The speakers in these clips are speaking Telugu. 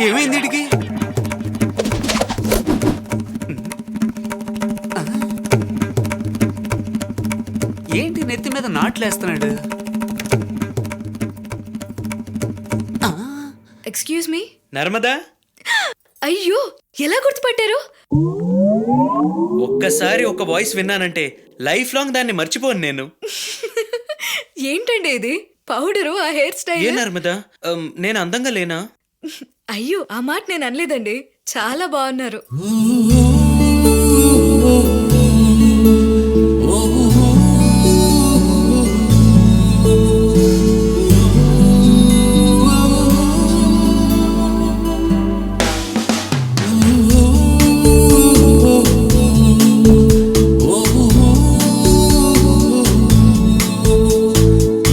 ఏమైంది ఇడికి? ఏంటి నెత్తి మీద నాట్లేస్తున్నాడు? Excuse me. నర్మదా, అయ్యో ఎలా గుర్తుపట్టారు? ఒక్కసారి ఒక వాయిస్ విన్నానంటే లైఫ్ లాంగ్ దాన్ని మర్చిపోను నేను. ఏంటండి ఇది? పౌడరు, ఆ హెయిర్ ఏ స్టైల్. నర్మదా, నేను అందంగా లేనా? అయ్యో ఆ మాట నేను అనలేదండి, చాలా బాగున్నారు.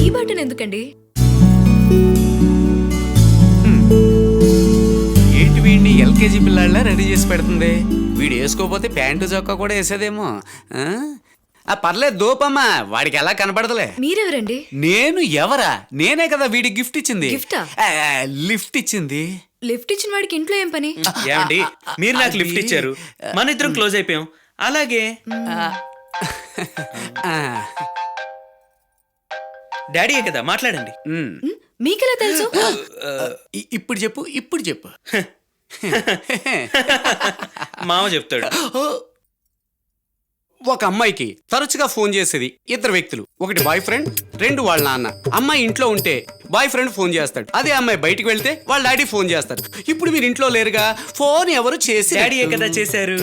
ఈ బటన్ ఎందుకండి? ఏంటి వీడిని ఎల్కేజీ పిల్లాళ్ళ రెడీ చేసి పెడుతుంది? వీడు వేసుకోపోతే ప్యాంటు చొక్కా కూడా వేసేదేమో. పర్లేదు దోపమ్మా, వాడికి ఎలా కనపడదులే. మీరెవరండి? నేను ఎవరా? నేనే కదా వీడికి గిఫ్ట్ ఇచ్చింది. గిఫ్టా? లిఫ్ట్ ఇచ్చింది. లిఫ్ట్ ఇచ్చిన వాడికి ఇంట్లో ఏం పని? ఏమండి, మీరు నాకు లిఫ్ట్ ఇచ్చారు, మన ఇద్దరం క్లోజ్ అయిపోయాం. అలాగే డాడీయే కదా, మాట్లాడండి. మీకెలా తెలుసు? ఇప్పుడు చెప్పు, ఇప్పుడు చెప్పు. మామ చెప్తాడు. ఒక అమ్మాయికి తరచుగా ఫోన్ చేసేది ఇద్దరు వ్యక్తులు. ఒకటి బాయ్ ఫ్రెండ్, రెండు వాళ్ళ నాన్న. అమ్మాయి ఇంట్లో ఉంటే బాయ్ ఫ్రెండ్ ఫోన్ చేస్తాడు. అదే అమ్మాయి బయటికి వెళ్తే వాళ్ళ డాడీ ఫోన్ చేస్తాడు. ఇప్పుడు మీరు ఇంట్లో లేరుగా, ఫోన్ ఎవరు చేసి? డాడీయే కదా చేశారు.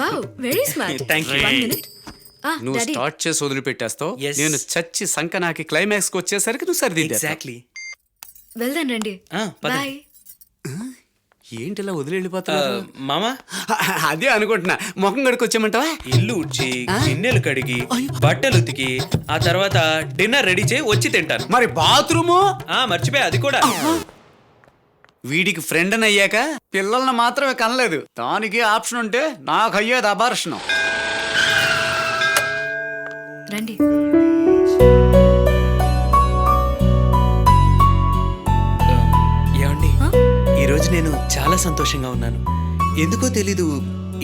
Wow, very smart. Thank you. 1 minute. నువ్వు డాడీ, స్టార్ట్ చేసి వదిలిపెట్టేస్తావు. Yes. నేను చచ్చి సంకనాకి క్లైమాక్స్ కి వచ్చేసరికి నువ్వు సరిదిద్దా. ఎగ్జాక్ట్లీ. వెళ్దాం రండి. బాయ్. ఏంటి ఇలా వదిలి వెళ్ళిపోతావు? మామ, అదే అనుకుంటున్నా. ముఖం కడుకొచ్చామంటావా? ఇల్లు ఉడ్చి, గిన్నెలు కడిగి, బట్టలు ఉతికి, ఆ తర్వాత డిన్నర్ రెడీ చేయి వచ్చి తింటాను. మరి బాత్రూము? మర్చిపోయా, అది కూడా. వీడికి ఫ్రెండ్ అని అయ్యాక పిల్లల్ని మాత్రమే కనలేదు. దానికి ఆప్షన్ ఉంటే నాకు అయ్యేది అబార్షణం. రండి. ఏమండి, ఈరోజు నేను చాలా సంతోషంగా ఉన్నాను. ఎందుకో తెలీదు,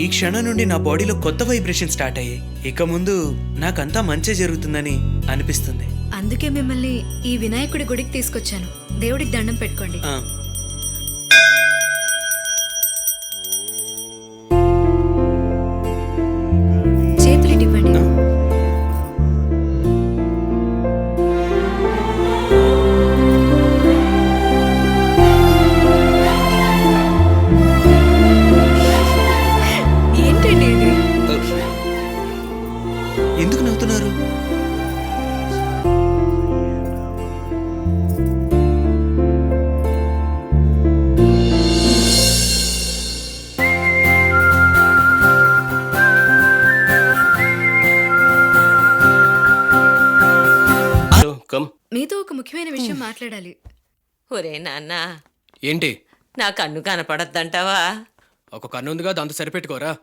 ఈ క్షణం నుండి నా బాడీలో కొత్త వైబ్రేషన్ స్టార్ట్ అయ్యాయి. ఇక ముందు నాకంతా మంచి జరుగుతుందని అనిపిస్తుంది. అందుకే మిమ్మల్ని ఈ వినాయకుడి గుడికి తీసుకొచ్చాను. దేవుడికి దండం పెట్టుకోండి. చేతులు ఇవ్వండి. ఏంటండి ఇది? ఎందుకు నవ్వుతున్నారు? మీతో ఒక ముఖ్యమైన విషయం మాట్లాడాలి. ఒరే నాన్న, ఏంటి? నా కన్ను కనపడద్దంటావా? ఒక కన్ను ఉందిగా, దాంతో సరిపెట్టుకోరా.